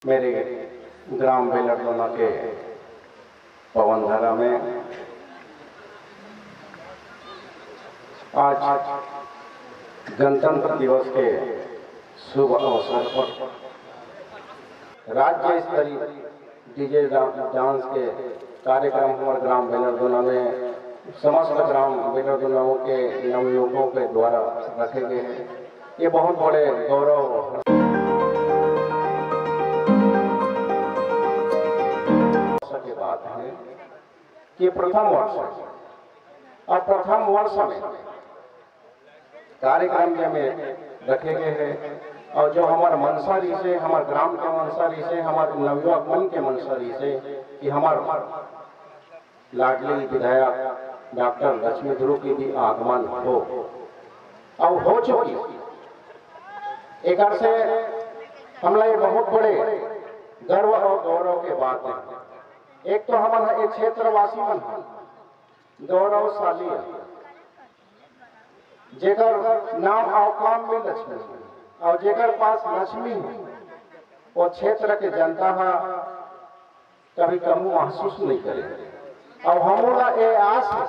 मेरे ग्राम बेलरदोना के पवनधारा में आज गणतंत्र दिवस के शुभ अवसर पर राज्य स्तरीय डीजे डांस के कार्यक्रम हमारे ग्राम बेलरदोना में समस्त ग्राम बेलरदोनाओं के नवयुवकों के द्वारा रखे गए हैं। ये बहुत बड़े गौरव की बात है कि प्रथम वर्ष और प्रथम वर्ष में कार्यक्रम में रखे गए हैं और जो हमारे मंशा से हमारे ग्राम के मंशा से हमारे नवयुवक मन के मंशा से कि हमारे लाडली विधायक डॉक्टर लक्ष्मी ध्रुव की भी आगमन हो और हो चुकी। एक से हम लोग बहुत बड़े गर्व और गौरव के बात है। एक तो हमारा एक क्षेत्रवासी मन गौरवशाली जेकर नाम आउकाम में लक्ष्मी और जेकर पास लक्ष्मी है वो क्षेत्र के जनता कभी कभी महसूस नहीं करे। और हमारा ये आस है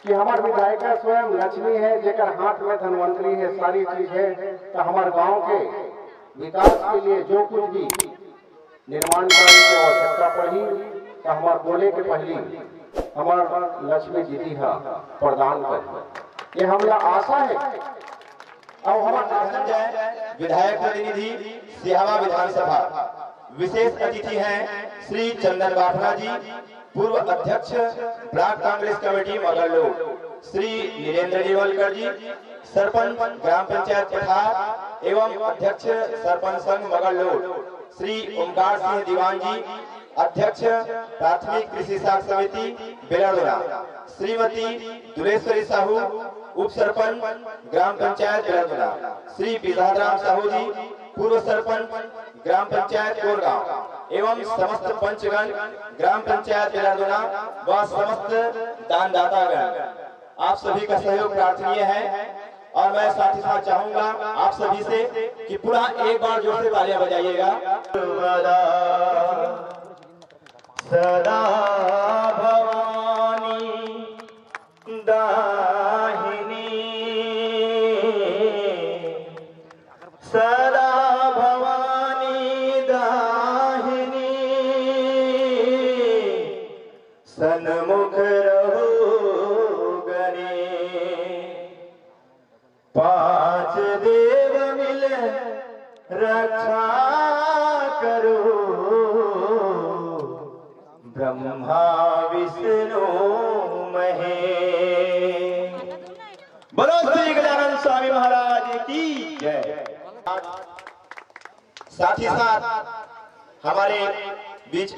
कि हमारे विधायिका स्वयं लक्ष्मी है जेकर हाथ में धनवंतरी है, सारी चीज है। तो हमारे गांव के विकास के लिए जो कुछ भी निर्माण करने की आवश्यकता पड़ी तो हमारे बोले के पहले हमारा लक्ष्मी दीदी प्रदान कर ये हमारा आशा है। और हमारे विधायक प्रतिनिधि सिहावा विधानसभा विशेष अतिथि हैं श्री चंदन बाफना जी, पूर्व अध्यक्ष ब्लॉक कांग्रेस कमेटी मगरलोड, श्री नीरेंद्र नेवलकर जी, सरपंच ग्राम पंचायत पठार एवं अध्यक्ष सरपंच संघ मगरलोड, श्री ओमकार सिंह दीवान जी, अध्यक्ष प्राथमिक कृषि साख समिति बेलरदोना, श्रीमती दुलेश्वरी साहू, उप सरपंच ग्राम पंचायत बेलरदोना, श्री बिजहराम साहू जी, पूर्व सरपंच ग्राम पंचायत कोरगांव एवं समस्त पंचगण ग्राम पंचायत बेलरदोना व समस्त दानदातागण, आप सभी का सहयोग प्रार्थनीय है। और मैं साथ ही साथ चाहूंगा आप सभी से कि पूरा एक बार जोर से तालियां बजाइएगा। सदा भवानी दाहिनी, सदा भवानी दाहिनी, सन्मुख रहो गणे, पांच देव मिल रक्षा करो, ब्रह्मा विष्णु महेश। बोलो श्री गजानन स्वामी महाराज की जय। साथ ही साथ हमारे बीच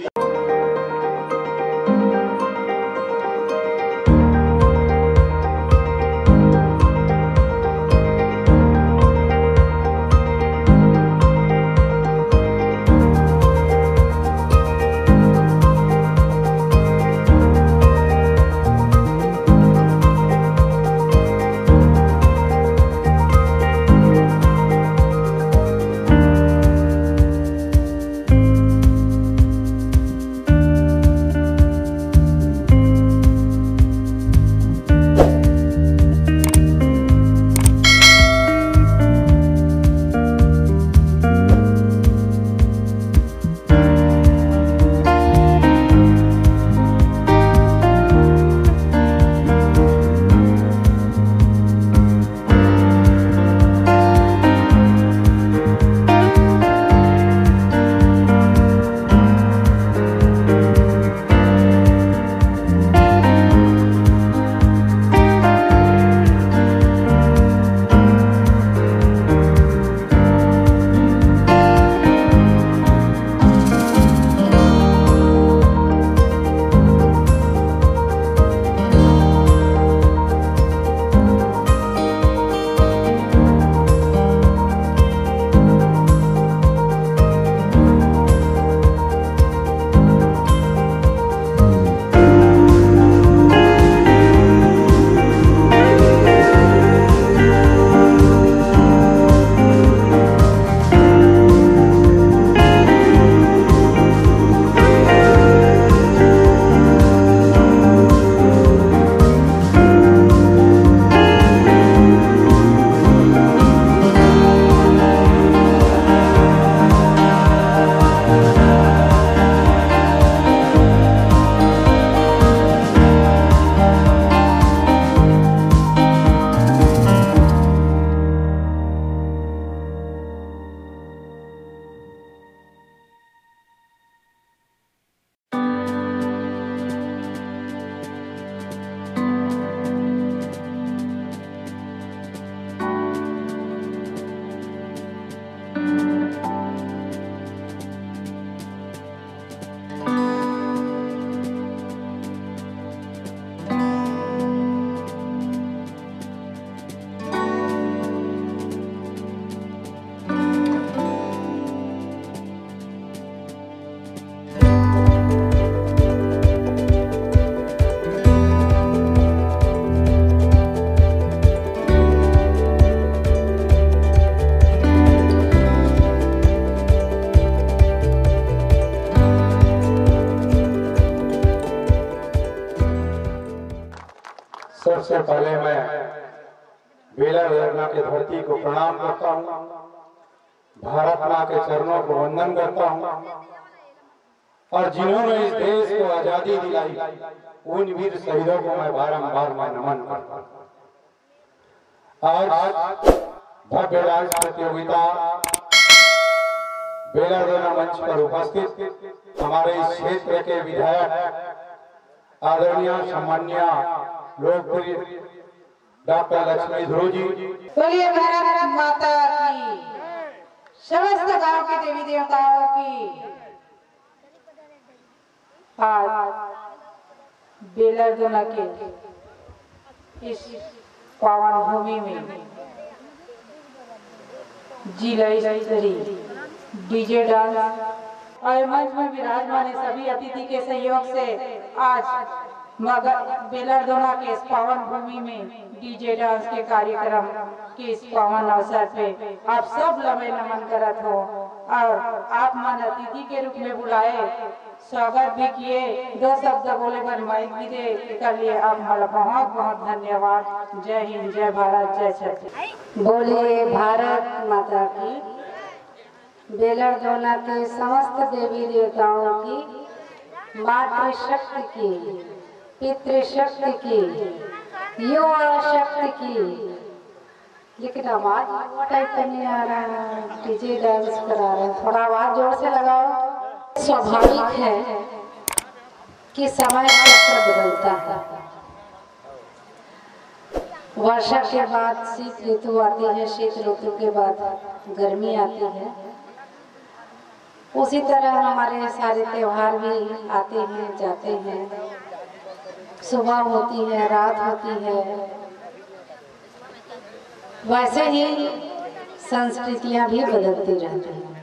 सबसे पहले मैं बेलर दरना की धरती को प्रणाम करता हूँ, भारत माँ के चरणों को वंदन करता हूँ और जिन्होंने इस देश को आजादी दिलाई उन वीर शहीदों को मैं बारंबार नमन करता हूँ। आज भव्य डांस प्रतियोगिता बेलर दरना मंच पर उपस्थित हमारे इस क्षेत्र के विधायक आदरणीय सम्मान्य लोकप्रिय डॉक्टर लक्ष्मी ध्रुव जी। बोलिए भारत माता की, समस्त गांव के देवी देवताओं की। आज बेलर दरना के इस पावन भूमि में जिला स्तरीय डीजे डांस और मंच में विराजमान सभी अतिथि के सहयोग से आज बेलर दरना के इस पावन भूमि में डीजे डांस के कार्यक्रम के इस पावन अवसर पे आप सब लम्हे नमन करत हो और आप मन अतिथि के रूप में बुलाए, स्वागत भी किए, 2 शब्द बोले पर माइक भी दे कर लिए आप बहुत बहुत धन्यवाद। जय हिंद, जय भारत, जय छठ। बोलिए भारत माता की। बेलर दरना के समस्त देवी देवताओं की, मातृशक्ति की, पितृशक्ति की, युवा शक्ति की। लेकिन आवाज टाइप नहीं आ रहा है, डीजे डांस करा रहे हैं, थोड़ा आवाज जोर से लगाओ। स्वाभाविक है कि समय चक्र बदलता है, वर्षा के बाद शीत ऋतु आती है, शीत ऋतु के बाद गर्मी आती है। उसी तरह हमारे सारे त्योहार भी आते हैं जाते हैं, सुबह होती है, रात होती है, वैसे ही संस्कृतियां भी बदलती रहती हैं।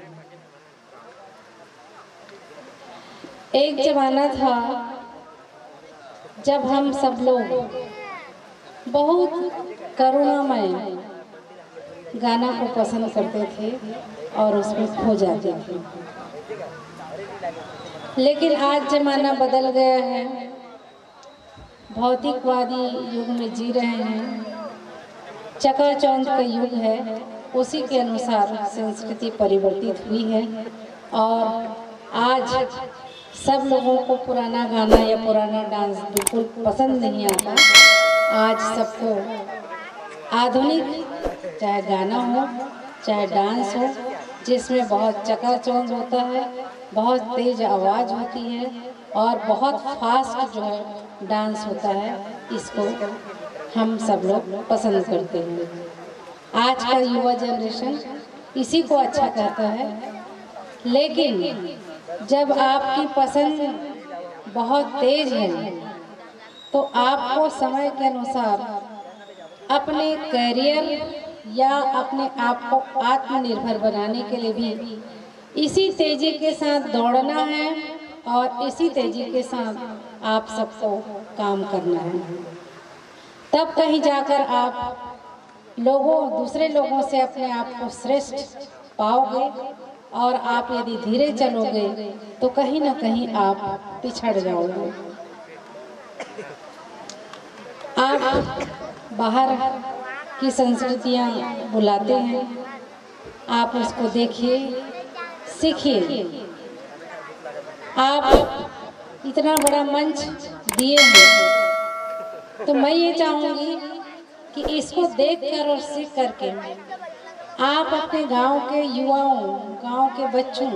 एक जमाना था जब हम सब लोग बहुत करुणामय गाना को पसंद करते थे और उसमें खो जाते थे। लेकिन आज जमाना बदल गया है, भौतिकवादी युग में जी रहे हैं, चकाचौंध का युग है, उसी के अनुसार संस्कृति परिवर्तित हुई है और आज सब लोगों को पुराना गाना या पुराना डांस बिल्कुल पसंद नहीं आता। आज सबको आधुनिक चाहे गाना हो चाहे डांस हो, जिसमें बहुत चकाचौंध होता है, बहुत तेज आवाज़ होती है और बहुत फास्ट जो है डांस होता है, इसको हम सब लोग पसंद करते हैं। आज का युवा जनरेशन इसी को अच्छा कहता है। लेकिन जब आपकी पसंद बहुत तेज है तो आपको समय के अनुसार अपने करियर या अपने आप को आत्मनिर्भर बनाने के लिए भी इसी तेजी के साथ दौड़ना है और इसी तेजी के साथ आप सबको काम करना है। तब कहीं जाकर आप दूसरे लोगों से अपने आप को श्रेष्ठ पाओगे और आप यदि धीरे चलोगे तो कहीं ना कहीं आप पिछड़ जाओगे। आप बाहर की संस्कृतियाँ बुलाते हैं, आप उसको देखिए, सीखिए। आप इतना बड़ा मंच दिए हैं तो मैं ये चाहूँगी कि इसको देखकर और सीख करके आप अपने गांव के युवाओं, गांव के बच्चों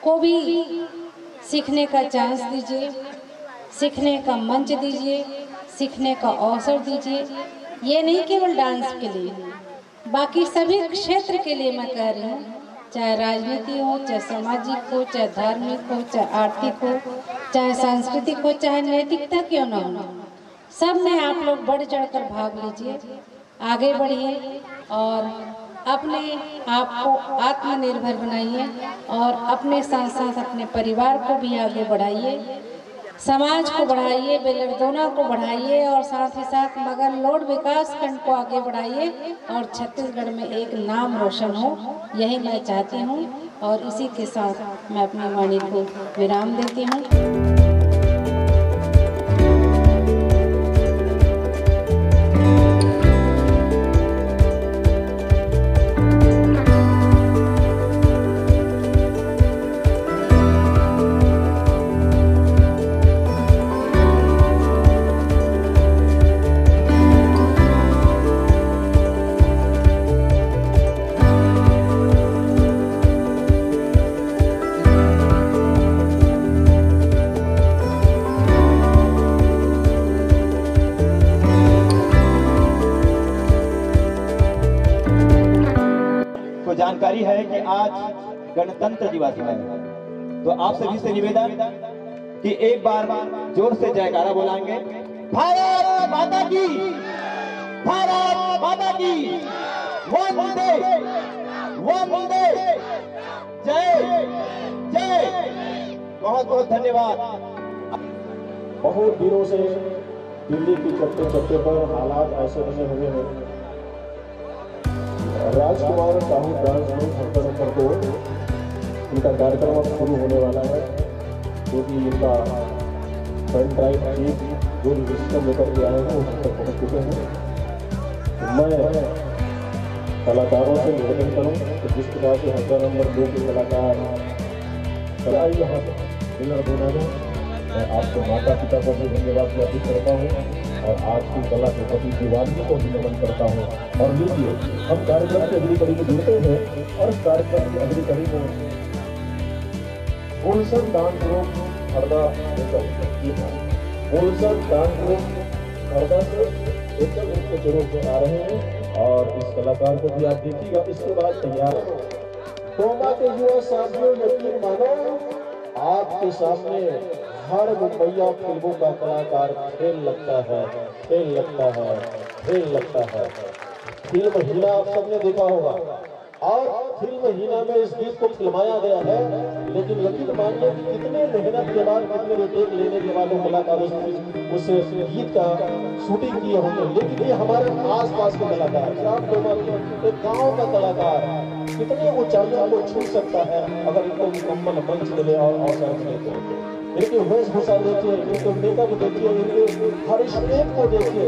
को भी सीखने का चांस दीजिए, सीखने का मंच दीजिए, सीखने का अवसर दीजिए। ये नहीं केवल डांस के लिए, बाकी सभी क्षेत्र के लिए मैं कह रही हूँ, चाहे राजनीति हो, चाहे सामाजिक हो, चाहे धार्मिक हो, चाहे आर्थिक हो, चाहे सांस्कृतिक हो, चाहे नैतिकता क्यों ना हो, सब में आप लोग बढ़ चढ़कर भाग लीजिए, आगे बढ़िए और अपने आप को आत्मनिर्भर बनाइए और अपने साथ साथ अपने परिवार को भी आगे बढ़ाइए, समाज को बढ़ाइए, बेलर दरना को बढ़ाइए और साथ ही साथ मगरलोड विकास खंड को आगे बढ़ाइए और छत्तीसगढ़ में एक नाम रोशन हो, यही मैं चाहती हूँ। और इसी के साथ मैं अपनी वाणी को विराम देती हूँ। गणतंत्र दिवस है। तो आप सभी से निवेदन कि एक बार जोर से जयकारा बोलेंगे, भारत माता की, भारत माता की, वंदे वंदे, जय जय। बहुत बहुत धन्यवाद। बहुत दिनों से दिल्ली की चप्पे चप्पे पर हालात ऐसे बने हुए हैं। राजकुमार साहू डांस में हफ्तर को इनका कार्यक्रम अब शुरू होने वाला है, क्योंकि इनका फ्रंट ड्राइव चीफ जो भी सिस्टम लेकर के आए हैं वो हम तक पहुँच चुके हैं। तो मैं कलाकारों से निवेदन करूँ कि जिस प्रकार से हफ्ता नंबर 2 के कलाकार चलाई यहाँ मिलर देना में, मैं आपको माता पिता को भी धन्यवाद ज्ञापित करता हूँ और आपकी कला के प्रति दीवानगी को भी नमन करता हूँ। और लीजिए, हम कार्यक्रम की अगली कड़ी में जुड़ते हैं और कार्यक्रम की अगली कड़ी में wholesome dance group Harda wholesome dance group Harda से एकल रूप के जरूर में आ रहे हैं और इस कलाकार को भी आप देखिएगा। इसके बाद तैयार है टोमा के युवा साथियों, यकीन मानो आपके सामने हर मुंबईया फिल्मों का कलाकार खेल लगता है, खेल लगता है, खेल लगता है। फिल्म हीना आप सबने देखा होगा और फिल्म हीना में इस गीत को फिल्माया गया है, लेकिन यकीन मानिए कि कितने मेहनत के बाद, कितने टेक लेने के बाद वो कलाकार उस गीत का शूटिंग किए होंगे। लेकिन ये हमारे आस पास के कलाकार, एक गाँव का कलाकार कितने ऊंचाइयों को छू सकता है अगर इनको मुकम्मल मंच मिले और अवसर मिले। इनके वेशभूषा देखिए, इनके मेकअप देखिए, इनके हर स्टेप को देखिए,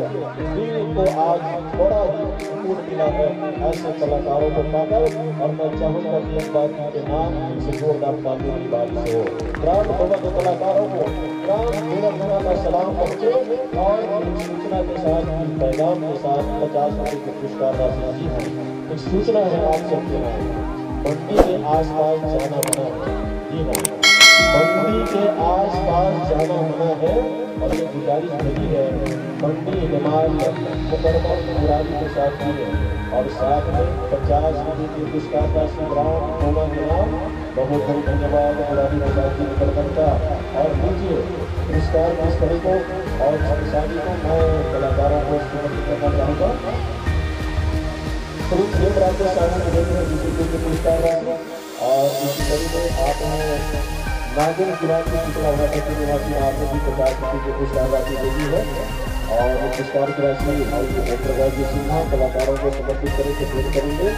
दिल को आज बड़ा ही सुकून मिला है ऐसे कलाकारों को पाकर। और मैं चाहूँगा कि इस बात के नाम से जोरदार तालियों की बारिश हो। ग्राम भवन के कलाकारों को ग्राम धीरज का सलाम पहुँचे और एक सूचना के साथ, पैगाम के साथ 50 रुपये के पुरस्कार राशि दी है। एक सूचना है आप सबके नाम, मंडी के आसपास जाना मना है। जी हाँ, मंडी के आसपास जाना मना है और ये गुजारिश मेरी है, मंडी हिमाल मुकरमा पुरानी के साथ भी है और साथ में 50 रुपये की पुरस्कार राशि ग्राम टोमा के नाम। बहुत बहुत धन्यवाद पुरानी गुजारिश निकलकर का। और लीजिए पुरस्कार की इस कड़ी को और शादी को मैं कलाकारों को समर्पित करना चाहूँगा। राज्य शासन के पुरस्कार राशि और इसी कड़ी में आपने नागन किराए की शीतला निवासी आपने भी 50 रुपये की पुरस्कार राशि दे दी है और पुरस्कार की राशि सिन्हा कलाकारों को समर्पित करके भेंट करेंगे।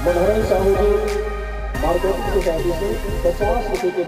मनोहरन साहू जी मार्केटिंग सोसाइटी से 50 रुपये के